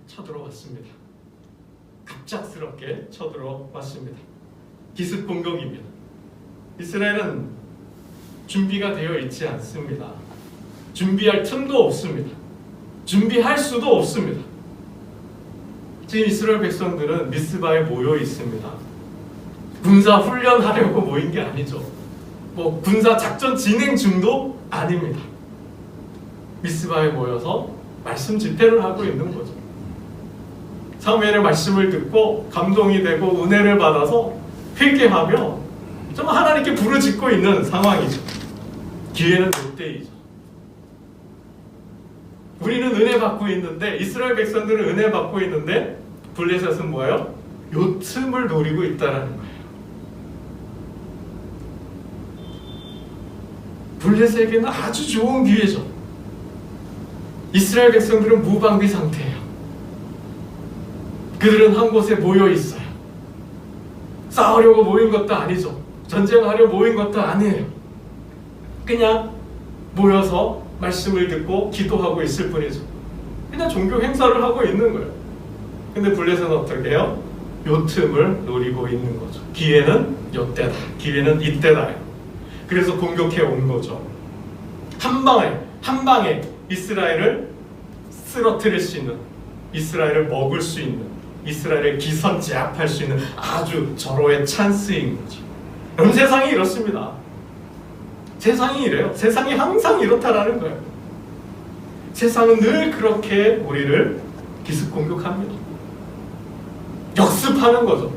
쳐들어왔습니다. 갑작스럽게 쳐들어왔습니다. 기습 공격입니다. 이스라엘은 준비가 되어 있지 않습니다. 준비할 틈도 없습니다. 준비할 수도 없습니다. 지금 이스라엘 백성들은 미스바에 모여 있습니다. 군사 훈련하려고 모인 게 아니죠. 뭐 군사 작전 진행 중도 아닙니다. 미스바에 모여서 말씀 집회를 하고 있는 거죠. 사무엘의 말씀을 듣고 감동이 되고 은혜를 받아서 회개하며 좀 하나님께 부르짖고 있는 상황이죠. 기회는 이때이죠. 우리는 은혜 받고 있는데, 이스라엘 백성들은 은혜 받고 있는데 블레셋은 뭐예요? 요 틈을 노리고 있다라는 거예요. 블레셋에게는 아주 좋은 기회죠. 이스라엘 백성들은 무방비 상태예요. 그들은 한 곳에 모여 있어요. 싸우려고 모인 것도 아니죠. 전쟁하려 모인 것도 아니에요. 그냥 모여서 말씀을 듣고 기도하고 있을 뿐이죠. 그냥 종교 행사를 하고 있는 거예요. 근데 블레셋은 어떻게 해요? 요 틈을 노리고 있는 거죠. 기회는 요때다. 기회는 이때다. 그래서 공격해 온 거죠. 한 방에 이스라엘을 쓰러뜨릴 수 있는, 이스라엘을 먹을 수 있는, 이스라엘을 기선제압할 수 있는 아주 절호의 찬스인 거죠. 여러분, 세상이 이렇습니다. 세상이 이래요. 세상이 항상 이렇다라는 거예요. 세상은 늘 그렇게 우리를 기습 공격합니다. 역습하는 거죠.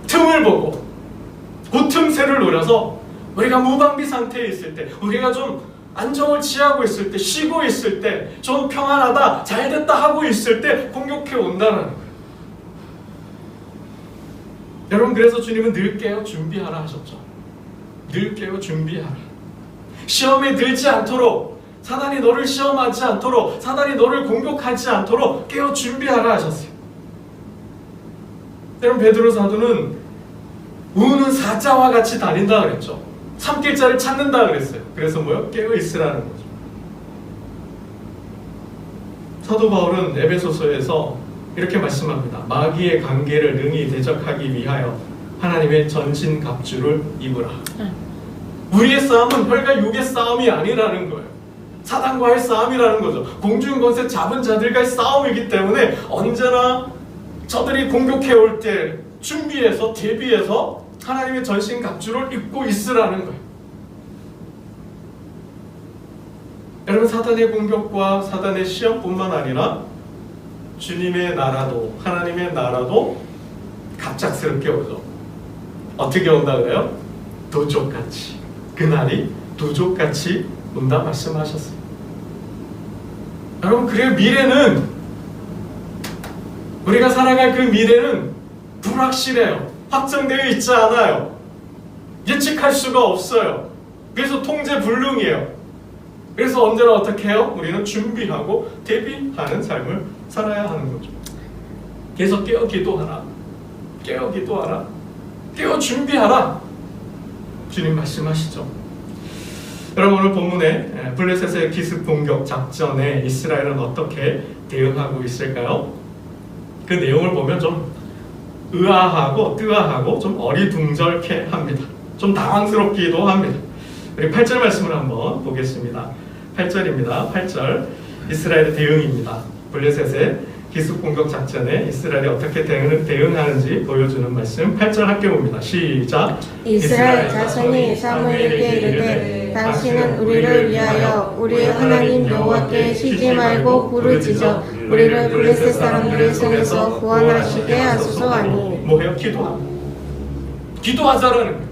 틈을 보고 그 틈새를 노려서 우리가 무방비 상태에 있을 때, 우리가 좀 안정을 취하고 있을 때, 쉬고 있을 때, 좀 평안하다, 잘됐다 하고 있을 때 공격해 온다는 거예요. 여러분, 그래서 주님은 늘 깨어 준비하라 하셨죠. 늘 깨어 준비하라. 시험에 들지 않도록, 사단이 너를 시험하지 않도록, 사단이 너를 공격하지 않도록 깨어 준비하라 하셨어요. 여러분, 베드로 사도는 우는 사자와 같이 다닌다 그랬죠. 삼킬자를 찾는다 그랬어요. 그래서 뭐요? 깨어 있으라는 거죠. 사도 바울은 에베소서에서 이렇게 말씀합니다. 마귀의 관계를 능히 대적하기 위하여 하나님의 전신갑주를 입으라. 우리의 싸움은 혈과 육의 싸움이 아니라는 거예요. 사단과의 싸움이라는 거죠. 공중 권세 잡은 자들과의 싸움이기 때문에 언제나 저들이 공격해 올 때 준비해서, 대비해서 하나님의 전신갑주를 입고 있으라는 거예요. 여러분, 사단의 공격과 사단의 시험뿐만 아니라 주님의 나라도, 하나님의 나라도 갑작스럽게 오죠. 어떻게 온다 그래요? 도적같이. 그날이 도적같이 온다 말씀하셨어요. 여러분, 그래요. 미래는, 우리가 살아갈 그 미래는 불확실해요. 확정되어 있지 않아요. 예측할 수가 없어요. 그래서 통제불능이에요. 그래서 언제나 어떻게 해요? 우리는 준비하고 대비하는 삶을 살아야 하는 거죠. 계속 깨어 기도하라. 깨어 기도하라. 깨어 준비하라. 주님 말씀하시죠. 여러분, 오늘 본문에 블레셋의 기습 공격 작전에 이스라엘은 어떻게 대응하고 있을까요? 그 내용을 보면 좀 의아하고 뜨아하고 좀 어리둥절케 합니다. 좀 당황스럽기도 합니다. 우리 8절 말씀을 한번 보겠습니다. 8절입니다. 8절 이스라엘의 대응입니다. 블레셋의 기습 공격 작전에 이스라엘이 어떻게 대응하는지 보여주는 말씀. 8절 함께 봅니다. 시작. 이스라엘 자손이 사무엘에게 이르되 당신은 우리를 위하여 우리의 하나님 여호와께 쉬지 말고 부르짖어 우리를 블레셋 사람들의 손에서 구원하시게 하소서 하니. 뭐해요? 기도하자라는 거예요.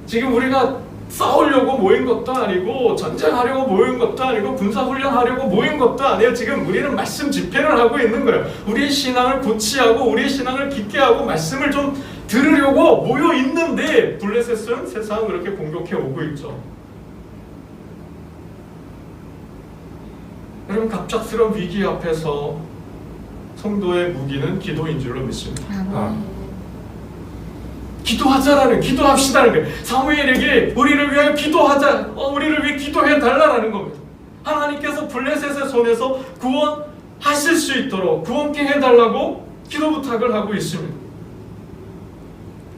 지금 우리가 싸우려고 모인 것도 아니고, 전쟁하려고 모인 것도 아니고, 군사훈련하려고 모인 것도 아니에요. 지금 우리는 말씀 집회를 하고 있는 거예요. 우리의 신앙을 고치하고 우리의 신앙을 깊게 하고 말씀을 좀 들으려고 모여 있는데 블레셋은 세상을 그렇게 공격해 오고 있죠. 여러분, 갑작스러운 위기 앞에서 성도의 무기는 기도인 줄로 믿습니다. 기도하자라는, 기도합시다라는 거예요. 사무엘에게 우리를 위하여 기도하자, 우리를 위해 기도해 달라라는 겁니다. 하나님 하나님께서 블레셋의 손에서 구원하실 수 있도록 구원케 해달라고 기도 부탁을 하고 있습니다.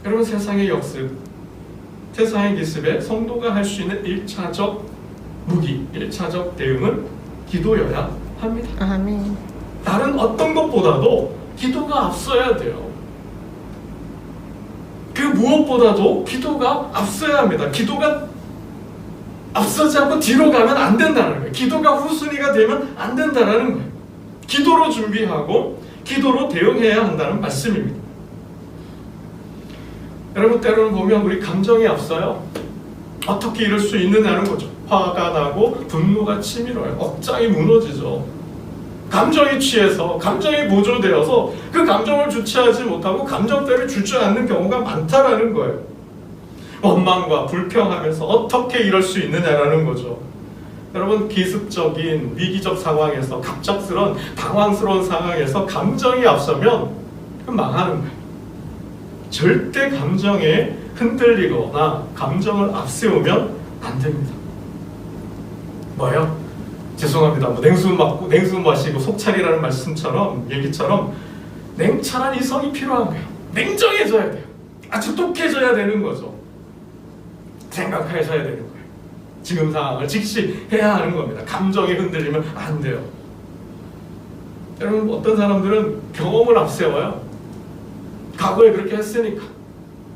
여러분, 세상의 역습, 세상의 기습에 성도가 할 수 있는 1차적 무기, 1차적 대응은 기도여야 합니다. 아멘. 다른 어떤 것보다도 기도가 앞서야 돼요. 그 무엇보다도 기도가 앞서야 합니다. 기도가 앞서지 않고 뒤로 가면 안 된다는 거예요. 기도가 후순위가 되면 안 된다는 거예요. 기도로 준비하고 기도로 대응해야 한다는 말씀입니다. 여러분, 때로는 보면 우리 감정이 앞서요. 어떻게 이럴 수 있느냐는 거죠. 화가 나고 분노가 치밀어요. 억장이 무너지죠. 감정이 취해서, 감정이 보조되어서 그 감정을 주체하지 못하고 감정 때문에 주저앉는 경우가 많다라는 거예요. 원망과 불평하면서 어떻게 이럴 수 있느냐라는 거죠. 여러분, 기습적인 위기적 상황에서, 갑작스런 당황스러운 상황에서 감정이 앞서면 망하는 거예요. 절대 감정에 흔들리거나 감정을 앞세우면 안 됩니다. 뭐예요? 죄송합니다. 뭐 냉수 마시고 속차리라는 말씀처럼, 얘기처럼 냉철한 이성이 필요한 거예요. 냉정해져야 돼요. 아주 똑해져야 되는 거죠. 생각하셔야 되는 거예요. 지금 상황을 직시 해야 하는 겁니다. 감정에 흔들리면 안 돼요. 여러분, 어떤 사람들은 경험을 앞세워요. 과거에 그렇게 했으니까,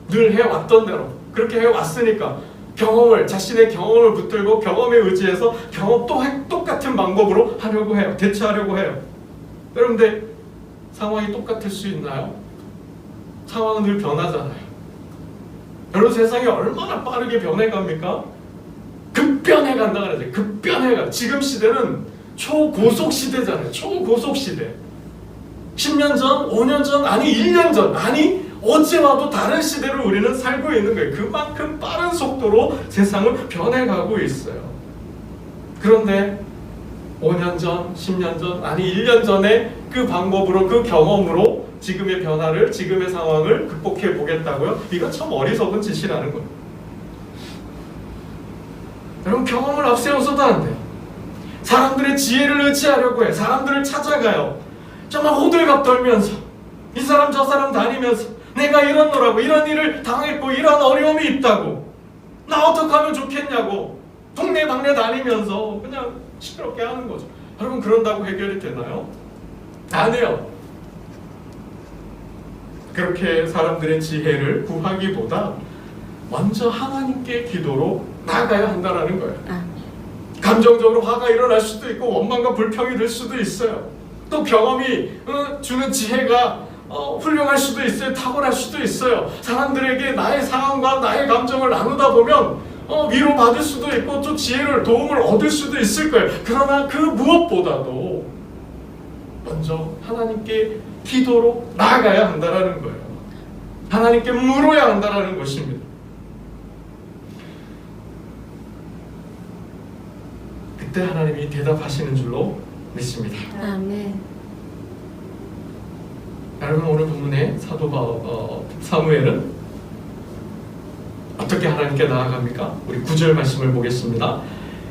늘 해왔던 대로 그렇게 해왔으니까 자신의 경험을 붙들고 경험에 의지해서 똑같은 방법으로 하려고 해요. 대처하려고 해요. 그런데 상황이 똑같을 수 있나요? 상황은 늘 변하잖아요. 여러분, 세상이 얼마나 빠르게 변해갑니까? 급변해간다 그러죠. 급변해가. 지금 시대는 초고속 시대잖아요. 초고속 시대. 10년 전, 5년 전, 아니 1년 전, 아니 어제와도 다른 시대를 우리는 살고 있는 거예요. 그만큼 빠른 속도로 세상은 변해가고 있어요. 그런데 5년 전, 10년 전, 아니 1년 전에 그 방법으로, 그 경험으로 지금의 변화를, 지금의 상황을 극복해 보겠다고요? 이건 참 어리석은 짓이라는 거예요. 여러분, 경험을 앞세워서도 안 돼요. 사람들의 지혜를 의지하려고 해요. 사람들을 찾아가요. 정말 호들갑 떨면서 이 사람 저 사람 다니면서 내가 이런 일을 당했고 이런 어려움이 있다고, 나 어떻게 하면 좋겠냐고 동네방네 다니면서 그냥 시끄럽게 하는 거죠. 여러분, 그런다고 해결이 되나요? 안 해요. 그렇게 사람들의 지혜를 구하기보다 먼저 하나님께 기도로 나아가야 한다는 거예요. 감정적으로 화가 일어날 수도 있고 원망과 불평이 들 수도 있어요. 또 경험이 주는 지혜가 훌륭할 수도 있어요. 탁월할 수도 있어요. 사람들에게 나의 상황과 나의 감정을 나누다 보면 위로받을 수도 있고 또 지혜를, 도움을 얻을 수도 있을 거예요. 그러나 그 무엇보다도 먼저 하나님께 기도로 나아가야 한다는 거예요. 하나님께 물어야 한다는 것입니다. 그때 하나님이 대답하시는 줄로 믿습니다. 아멘. 여러분, 오늘 본문의 사무엘은 어떻게 하나님께 나아갑니까? 우리 9절 말씀을 보겠습니다.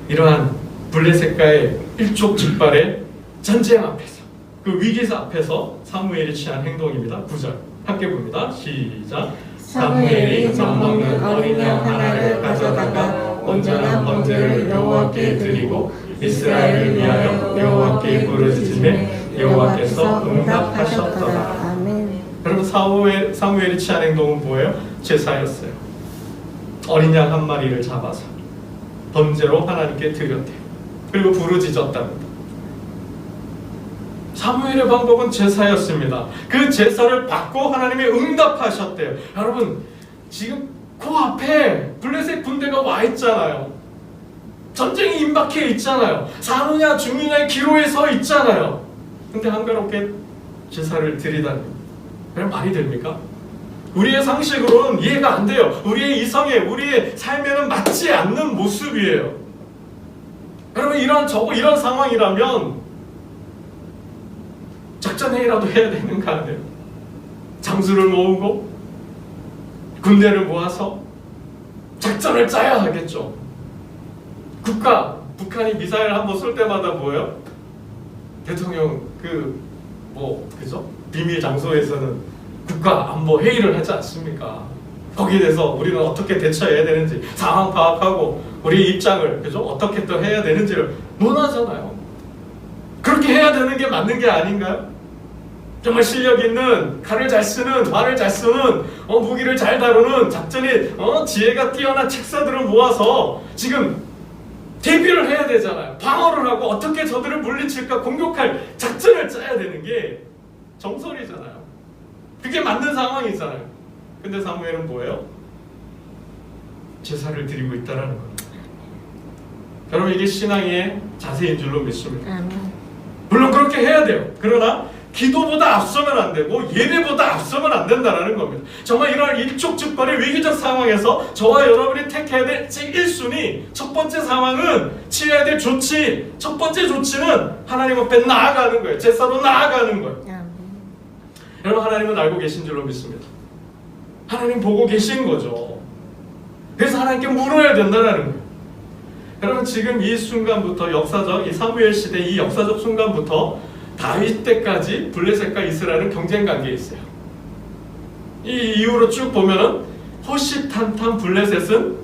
이러한 블레셋과의 일촉즉발의 전쟁 앞에서, 그 위기사 앞에서 사무엘이 취한 행동입니다. 9절 함께 봅니다. 시작. 사무엘이 젖먹는 어린 양 하나를 가져다가 온전한 번제를 여호와께 드리고 이스라엘을 위하여 여호와께 부르짖음에 여호와께서 응답하셨더라. 아멘. 여러분, 사무엘이 취한 행동은 뭐예요? 제사였어요. 어린 양 한 마리를 잡아서 번제로 하나님께 드렸대요. 그리고 부르짖었답니다. 사무엘의 방법은 제사였습니다. 그 제사를 받고 하나님이 응답하셨대요. 여러분, 지금 그 앞에 블레셋 군대가 와 있잖아요. 전쟁이 임박해 있잖아요. 사느냐 죽느냐의 기로에 서 있잖아요. 근데 한가롭게 제사를 드리다니, 그럼 말이 됩니까? 우리의 상식으로는 이해가 안 돼요. 우리의 이성에, 우리의 삶에는 맞지 않는 모습이에요. 여러분, 이런 상황이라면 작전회의라도 해야 되는 거 아니에요? 장수를 모으고 군대를 모아서 작전을 짜야 하겠죠. 국가 북한이 미사일 한번 쏠 때마다 뭐예요? 대통령 그죠? 비밀 장소에서는 국가 안보 회의를 하지 않습니까? 거기에 대해서 우리는 어떻게 대처해야 되는지 상황 파악하고 우리 입장을 그죠? 어떻게 또 해야 되는지를 논하잖아요. 그렇게 해야 되는 게 맞는 게 아닌가요? 정말 실력 있는 칼을 잘 쓰는 말을 잘 쓰는 무기를 잘 다루는 작전이 지혜가 뛰어난 책사들을 모아서 지금 대비를 해야 되잖아요. 방어를 하고 어떻게 저들을 물리칠까 공격할 작전을 짜야 되는 게 정설이잖아요. 그게 맞는 상황이잖아요. 근데 사무엘은 뭐예요? 제사를 드리고 있다라는 겁니다. 여러분 이게 신앙의 자세인 줄로 믿습니다. 물론 그렇게 해야 돼요. 그러나 기도보다 앞서면 안 되고 예배보다 앞서면 안 된다는 겁니다. 정말 이런 일촉즉발의 위기적 상황에서 저와 여러분이 택해야 될 1순위 첫 번째 상황은 취해야 될 조치, 첫 번째 조치는 하나님 앞에 나아가는 거예요. 제사로 나아가는 거예요. 여러분 하나님은 알고 계신 줄로 믿습니다. 하나님 보고 계신 거죠. 그래서 하나님께 물어야 된다는 거예요. 여러분 지금 이 순간부터 역사적 이 사무엘 시대 이 역사적 순간부터 다윗 때까지 블레셋과 이스라엘은 경쟁 관계에 있어요. 이 이후로 쭉 보면은 호시탄탄 블레셋은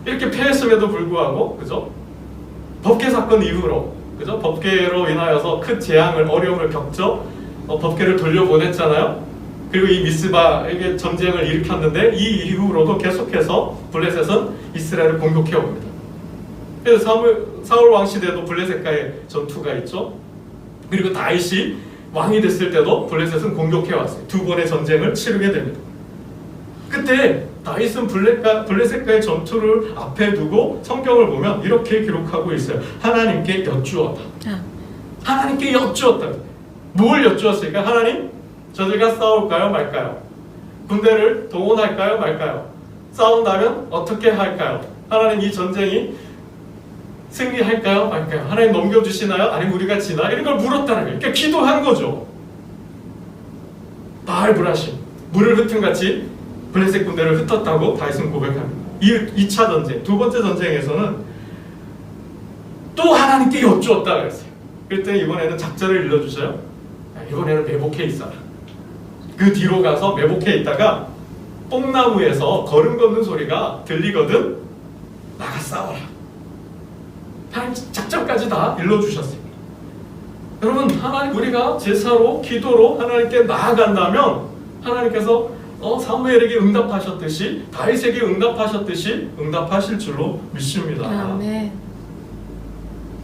이렇게 패했음에도 불구하고 그죠? 법궤 사건 이후로 그죠? 법궤로 인하여서 큰 재앙을 어려움을 겪죠. 법궤를 돌려보냈잖아요. 그리고 이 미스바에게 전쟁을 일으켰는데 이 이후로도 계속해서 블레셋은 이스라엘을 공격해 옵니다. 그래서 사울 왕 시대도 블레셋과의 전투가 있죠. 그리고 다윗이 왕이 됐을 때도 블레셋은 공격해 왔어요. 두 번의 전쟁을 치르게 됩니다. 그때 다윗은 블레셋과의 전투를 앞에 두고 성경을 보면 이렇게 기록하고 있어요. 하나님께 여쭈었다. 하나님께 여쭈었다. 뭘 여쭈었을까? 하나님, 저들과 싸울까요 말까요? 군대를 동원할까요 말까요? 싸운다면 어떻게 할까요? 하나님 이 전쟁이 승리할까요 말까요? 하나님 넘겨주시나요? 아니면 우리가 지나? 이런 걸 물었다는 거예요. 그러니까 기도한 거죠. 바알 브라심 물을 흩은같이 블레셋 군대를 흩었다고 다윗은 고백합니다. 2차 전쟁, 두 번째 전쟁에서는 또 하나님께 여쭈었다 그랬어요. 그랬더니 이번에는 작전을 일러주셔요. 이번에는 매복해 있어라. 그 뒤로 가서 매복해 있다가 뽕나무에서 걸음 걷는 소리가 들리거든 나가 싸워라. 하나님 작전까지 다 일러주셨습니다. 여러분 하나님 우리가 제사로 기도로 하나님께 나아간다면 하나님께서 사무엘에게 응답하셨듯이 다윗에게 응답하셨듯이 응답하실 줄로 믿습니다. 아멘.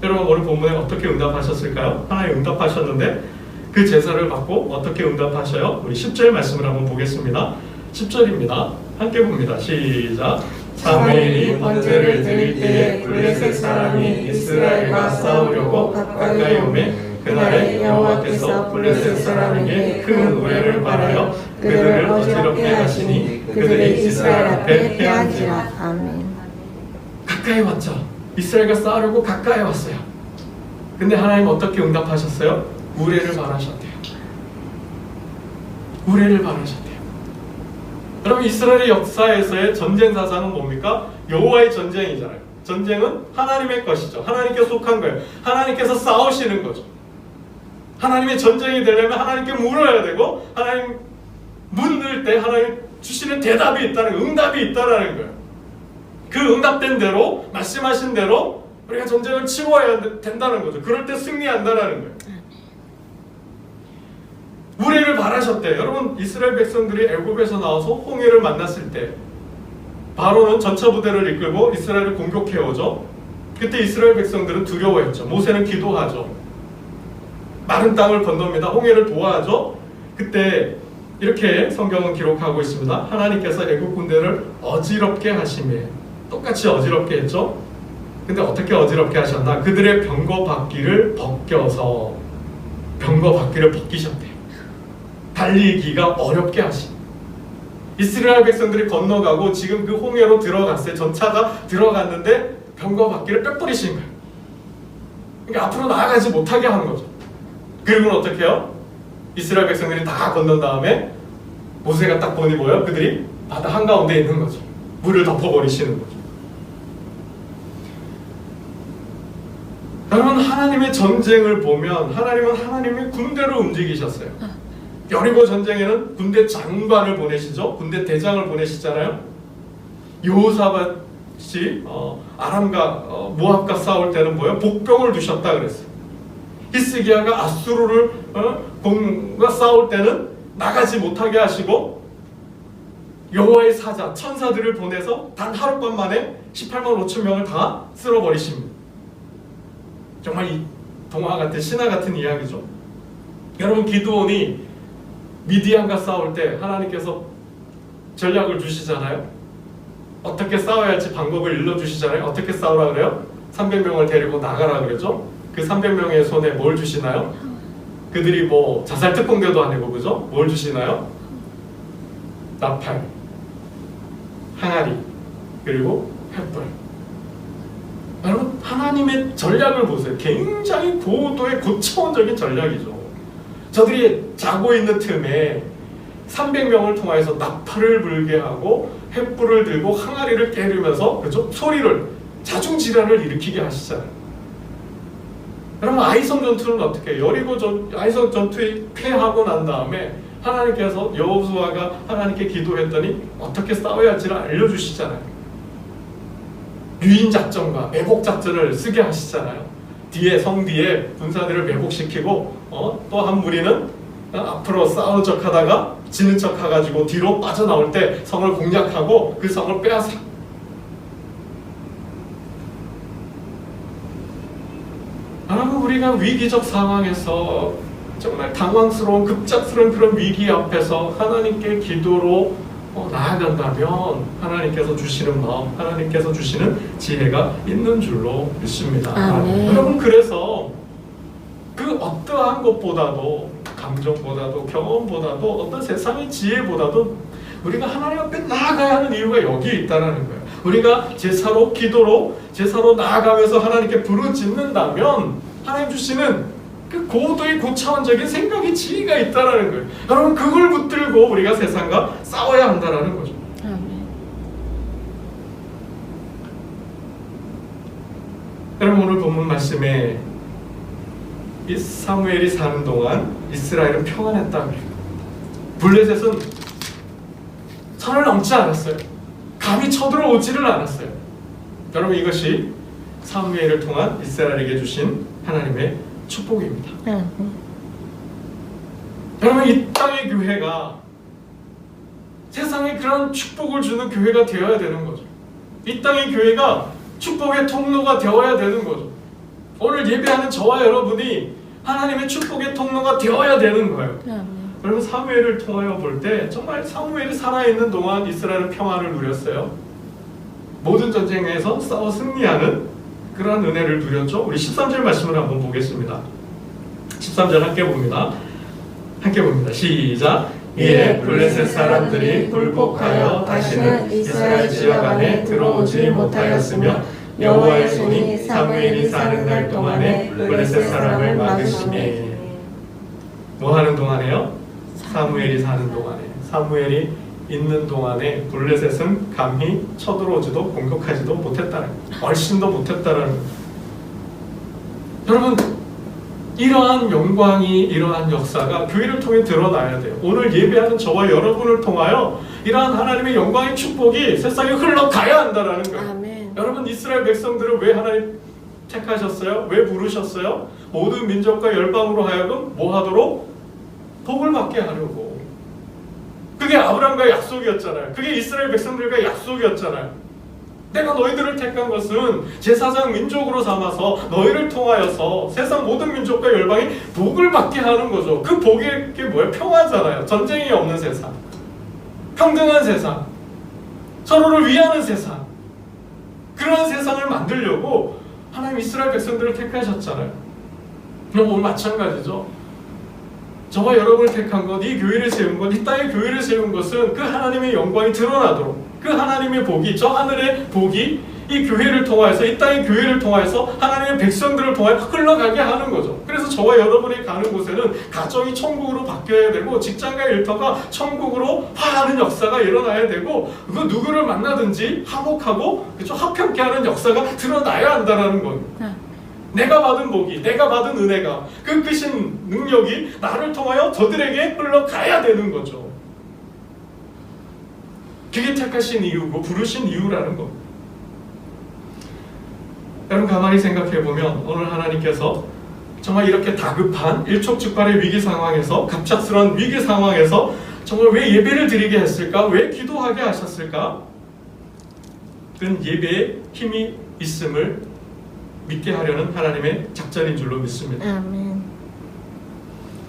여러분 오늘 본문에 어떻게 응답하셨을까요? 하나님 응답하셨는데 그 제사를 받고 어떻게 응답하셔요? 우리 10절 말씀을 한번 보겠습니다. 10절입니다. 함께 봅니다. 시작. 사무엘이 번제를 드릴 때에 블레셋 사람이 이스라엘과 싸우려고 가까이 오매 그날에 여호와께서 블레셋 사람에게 큰 우레를 발하여 그들을 어지럽게 하시니 그들이 이스라엘 앞에 패한지라. 아멘. 가까이 왔죠. 이스라엘과 싸우려고 가까이 왔어요. 근데 하나님 어떻게 응답하셨어요? 우레를 발하셨대요. 우레를 발하셨대요. 여러분 이스라엘의 역사에서의 전쟁 사상은 뭡니까? 여호와의 전쟁이잖아요. 전쟁은 하나님의 것이죠. 하나님께 속한 거예요. 하나님께서 싸우시는 거죠. 하나님의 전쟁이 되려면 하나님께 물어야 되고 하나님 물을 때 하나님 주시는 대답이 있다는 거예요. 응답이 있다는 거예요. 그 응답된 대로 말씀하신 대로 우리가 전쟁을 치러야 된다는 거죠. 그럴 때 승리한다는 거예요. 우레를 발하셨대. 여러분 이스라엘 백성들이 애굽에서 나와서 홍해를 만났을 때 바로는 전차 부대를 이끌고 이스라엘을 공격해 오죠. 그때 이스라엘 백성들은 두려워했죠. 모세는 기도하죠. 마른 땅을 건넙니다. 홍해를 도와하죠. 그때 이렇게 성경은 기록하고 있습니다. 하나님께서 애굽 군대를 어지럽게 하시며 똑같이 어지럽게 했죠. 근데 어떻게 어지럽게 하셨나? 그들의 병거 바퀴를 벗겨서 병거 바퀴를 벗기셨대요. 달리기가 어렵게 하신. 이스라엘 백성들이 건너가고 지금 그 홍해로 들어갔어요. 전차가 들어갔는데 병거 바퀴를 빽뿌리신 거예요. 그러니까 앞으로 나아가지 못하게 한 거죠. 그리고는 어떻게 해요? 이스라엘 백성들이 다 건넌 다음에 모세가 딱 보니 뭐예요? 그들이 바다 한가운데 있는 거죠. 물을 덮어버리시는 거죠. 여러분, 하나님의 전쟁을 보면 하나님은 하나님의 군대로 움직이셨어요. 여리고 전쟁에는 군대 장관을 보내시죠. 군대 대장을 보내시잖아요. 여호사밧이 아람과 모압과 싸울 때는 뭐예요? 복병을 두셨다 그랬어요. 히스기야가 아수르를 공과 싸울 때는 나가지 못하게 하시고 여호와의 사자 천사들을 보내서 단 하룻밤 만에 18만 5천 명을 다 쓸어버리십니다. 정말 이 동화 같은 신화 같은 이야기죠. 여러분, 기드온이 미디안과 싸울 때 하나님께서 전략을 주시잖아요. 어떻게 싸워야 할지 방법을 일러주시잖아요. 어떻게 싸우라 그래요? 300명을 데리고 나가라 그러죠. 그 300명의 손에 뭘 주시나요? 그들이 뭐 자살 특공대도 아니고, 그죠? 뭘 주시나요? 나팔, 항아리, 그리고 횃불. 여러분, 하나님의 전략을 보세요. 굉장히 고도의 고차원적인 전략이죠. 저들이 자고 있는 틈에 300명을 통하여서 나팔을 불게 하고 횃불을 들고 항아리를 깨르면서, 그죠? 소리를, 자중질환을 일으키게 하시잖아요. 여러분, 아이성 전투는 어떻게 해요? 아이성 전투에 패하고 난 다음에 하나님께서 여호수아가 하나님께 기도했더니 어떻게 싸워야 할지를 알려주시잖아요. 유인 작전과 매복 작전을 쓰게 하시잖아요. 성 뒤에 군사들을 매복시키고 또 한 무리는 앞으로 싸우는 척하다가 지는 척해가지고 뒤로 빠져나올 때 성을 공략하고 그 성을 빼앗아. 여러분, 우리가 위기적 상황에서 정말 당황스러운 급작스러운 그런 위기 앞에서 하나님께 기도로 나아간다면 하나님께서 주시는 마음, 하나님께서 주시는 지혜가 있는 줄로 믿습니다. 여러분, 그래서 그 어떠한 것보다도, 감정보다도, 경험보다도, 어떤 세상의 지혜보다도 우리가 하나님 앞에 나아가야 하는 이유가 여기에 있다는 거예요. 우리가 제사로, 기도로, 제사로 나아가면서 하나님께 부르짖는다면 하나님 주시는 그 고도의 고차원적인 생각의 지혜가 있다는 거예요. 여러분, 그걸 붙들고 우리가 세상과 싸워야 한다는 거죠. 여러분, 오늘 본문 말씀에 이 사무엘이 사는 동안 이스라엘은 평안했다 그래요. 블레셋은 선을 넘지 않았어요. 감히 쳐들어오지를 않았어요. 여러분, 이것이 사무엘을 통한 이스라엘에게 주신 하나님의 축복입니다. 여러분, 이 땅의 교회가 세상에 그런 축복을 주는 교회가 되어야 되는 거죠. 이 땅의 교회가 축복의 통로가 되어야 되는 거죠. 오늘 예배하는 저와 여러분이 하나님의 축복의 통로가 되어야 되는 거예요. 여러분, 사무엘을 통하여 볼 때 정말 사무엘이 살아있는 동안 이스라엘은 평안을 누렸어요. 모든 전쟁에서 싸워 승리하는 그러한 은혜를 누렸죠. 우리 13절 말씀을 한번 보겠습니다. 13절 함께 봅니다. 시작. 이에 블레셋 사람들이 굴복하여 다시는 이스라엘 지역 안에 들어오지 못하였으며 여호와의 손이 사무엘이 사는 날 동안에 블레셋 사람을 막으시매. 뭐 하는 동안에요? 사무엘이 사는 동안에. 사무엘이 있는 동안에 블레셋은 감히 쳐들어오지도 공격하지도 못했다는 거예요. 얼씬도 못했다는 거예요. 여러분, 이러한 영광이, 이러한 역사가 교회를 통해 드러나야 돼요. 오늘 예배하는 저와 여러분을 통하여 이러한 하나님의 영광의 축복이 세상에 흘러가야 한다는 거예요. 아멘. 여러분, 이스라엘 백성들을 왜 하나님 택하셨어요? 왜 부르셨어요? 모든 민족과 열방으로 하여금 뭐 하도록? 복을 받게 하려고. 그게 아브라함과의 약속이었잖아요. 그게 이스라엘 백성들과의 약속이었잖아요. 내가 너희들을 택한 것은 제사장 민족으로 삼아서 너희를 통하여서 세상 모든 민족과 열방이 복을 받게 하는 거죠. 그 복이 뭐예요? 평화잖아요. 전쟁이 없는 세상, 평등한 세상, 서로를 위하는 세상, 그런 세상을 만들려고 하나님 이스라엘 백성들을 택하셨잖아요. 그럼 오늘 마찬가지죠. 저와 여러분을 택한 것, 이 교회를 세운 것, 이 땅의 교회를 세운 것은 그 하나님의 영광이 드러나도록, 그 하나님의 복이, 저 하늘의 복이 이 교회를 통하여서, 이 땅의 교회를 통하여서 하나님의 백성들을 통하여 흘러가게 하는 거죠. 그래서 저와 여러분이 가는 곳에는 가정이 천국으로 바뀌어야 되고, 직장과 일터가 천국으로 화하는 역사가 일어나야 되고, 그 누구를 만나든지 화목하고 그렇죠? 화평케 하는 역사가 드러나야 한다는 겁니다. 내가 받은 복이, 내가 받은 은혜가, 그 크신 능력이 나를 통하여 저들에게 흘러가야 되는 거죠. 그게 택하신 이유고 부르신 이유라는 겁니다. 여러분 가만히 생각해보면 오늘 하나님께서 정말 이렇게 다급한 일촉즉발의 위기 상황에서, 갑작스러운 위기 상황에서 정말 왜 예배를 드리게 했을까? 왜 기도하게 하셨을까? 그건 예배에 힘이 있음을 믿게 하려는 하나님의 작전인 줄로 믿습니다. 아멘.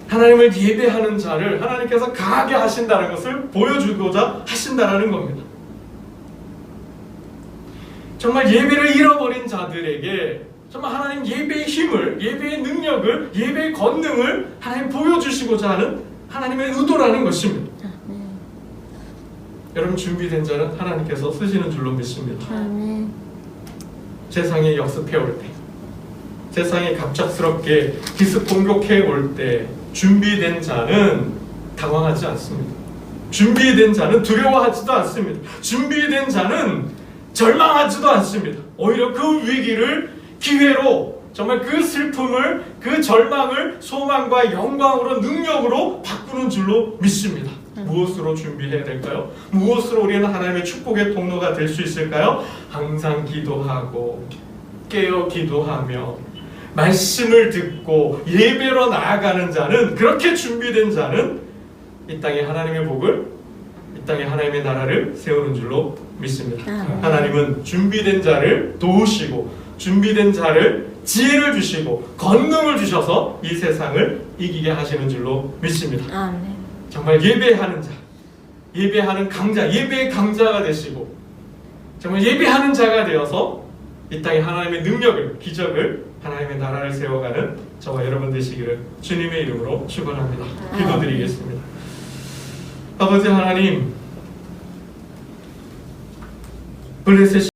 하나님을 예배하는 자를 하나님께서 강하게 하신다는 것을 보여주고자 하신다는 겁니다. 정말 예배를 잃어버린 자들에게 정말 하나님 예배의 힘을, 예배의 능력을, 예배의 권능을 하나님 보여주시고자 하는 하나님의 의도라는 것입니다. 아멘. 여러분 준비된 자는 하나님께서 쓰시는 줄로 믿습니다. 아멘. 세상에 역습해 올 때, 세상에 갑작스럽게 기습 공격해 올 때 준비된 자는 당황하지 않습니다. 준비된 자는 두려워하지도 않습니다. 준비된 자는 절망하지도 않습니다. 오히려 그 위기를 기회로, 정말 그 슬픔을, 그 절망을 소망과 영광으로, 능력으로 바꾸는 줄로 믿습니다. 무엇으로 준비해야 될까요? 무엇으로 우리는 하나님의 축복의 통로가 될 수 있을까요? 항상 기도하고 깨어 기도하며 말씀을 듣고 예배로 나아가는 자는, 그렇게 준비된 자는 이 땅에 하나님의 복을, 이 땅에 하나님의 나라를 세우는 줄로 믿습니다. 하나님은 준비된 자를 도우시고 준비된 자를 지혜를 주시고 권능을 주셔서 이 세상을 이기게 하시는 줄로 믿습니다. 아멘. 정말 예배하는 자, 예배하는 강자, 예배의 강자가 되시고 정말 예배하는 자가 되어서 이 땅에 하나님의 능력을, 기적을, 하나님의 나라를 세워가는 저와 여러분 되시기를 주님의 이름으로 축원합니다. 기도드리겠습니다. 아버지 하나님, 블레셋